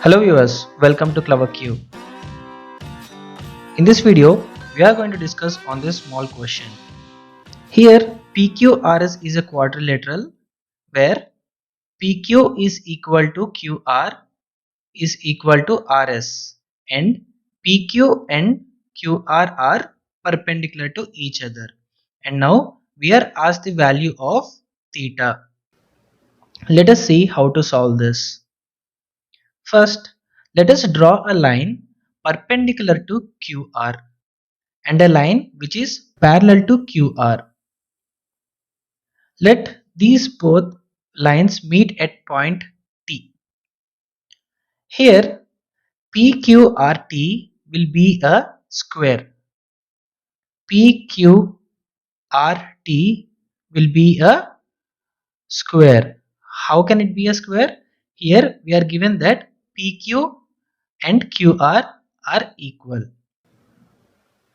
Hello viewers, welcome to CleverQ. In this video, we are going to discuss on this small question. Here, PQRS is a quadrilateral where PQ is equal to QR is equal to RS and PQ and QR are perpendicular to each other. And now we are asked the value of theta. Let us see how to solve this. First, let us draw a line perpendicular to QR and a line which is parallel to QR. Let these both lines meet at point T. Here PQRT will be a square. PQRT will be a square. How can it be a square? Here we are given that PQ and QR are equal.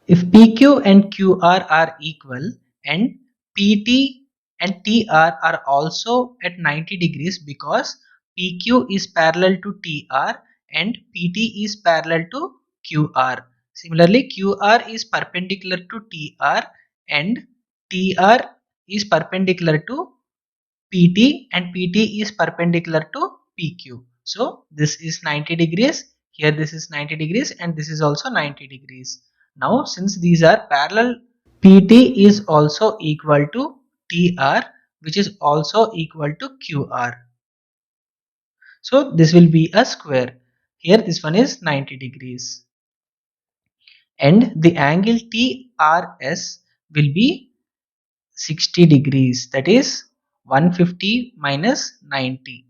If PQ and QR are equal and PT and TR are also at 90 degrees because PQ is parallel to TR and PT is parallel to QR. Similarly, QR is perpendicular to TR and TR is perpendicular to PT and PT is perpendicular to PQ. So this is 90 degrees, here this is 90 degrees and this is also 90 degrees. Now since these are parallel, PT is also equal to TR which is also equal to QR. So this will be a square. Here this one is 90 degrees. And the angle TRS will be 60 degrees, that is 150 minus 90.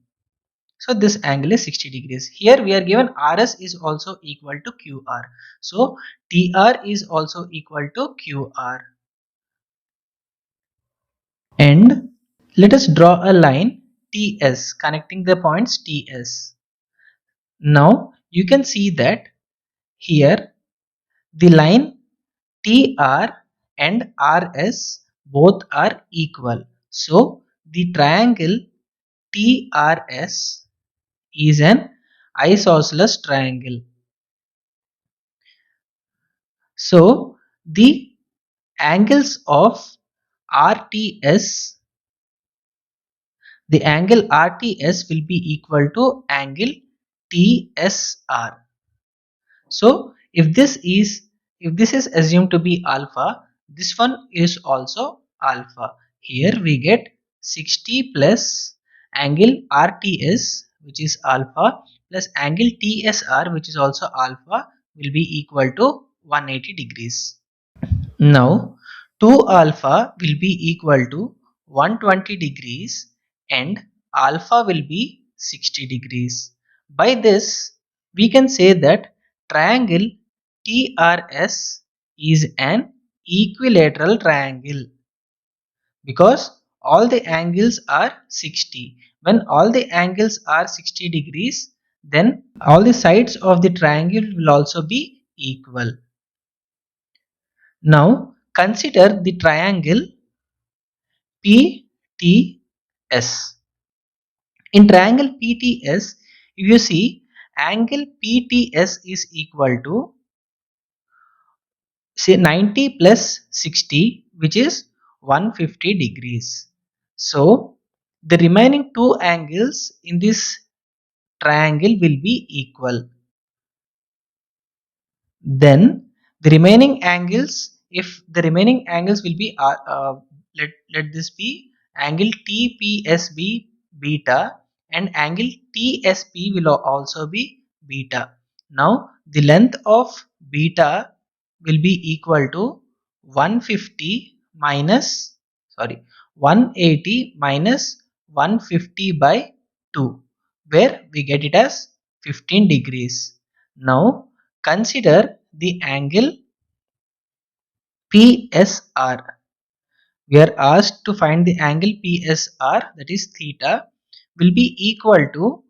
So this angle is 60 degrees. Here we are given RS is also equal to QR. So TR is also equal to QR. And let us draw a line TS connecting the points TS. Now you can see that here the line TR and RS both are equal. So the triangle TRS is an isosceles triangle. So the angles of RTS, the angle RTS will be equal to angle TSR. So if this is assumed to be alpha, this one is also alpha. Here we get 60 plus angle RTS which is alpha plus angle TSR which is also alpha will be equal to 180 degrees. Now 2 alpha will be equal to 120 degrees and alpha will be 60 degrees. By this we can say that triangle TRS is an equilateral triangle because all the angles are 60. When all the angles are 60 degrees, then all the sides of the triangle will also be equal. Now consider the triangle PTS. In triangle PTS, if you see angle PTS is equal to say 90 plus 60 which is 150 degrees. So the remaining two angles in this triangle will be equal. Then the remaining angles, if the remaining angles will be let this be angle TPS be beta and angle TSP will also be beta. Now the length of beta will be equal to 150 minus 180 minus 150 by 2 where we get it as 15 degrees. Now consider the angle PSR. We are asked to find the angle PSR, that is theta, will be equal to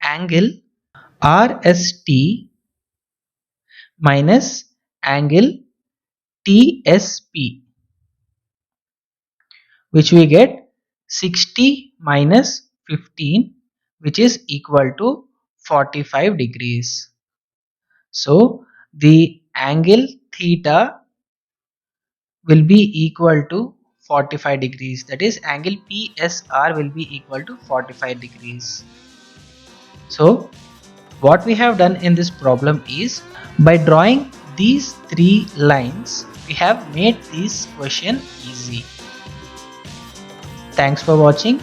angle RST minus angle TSP, which we get 60 minus 15 which is equal to 45 degrees. So the angle theta will be equal to 45 degrees, that is angle PSR will be equal to 45 degrees. So what we have done in this problem is, by drawing these three lines we have made this question easy. Thanks for watching.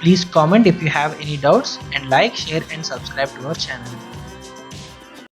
Please comment if you have any doubts, and like, share and subscribe to our channel.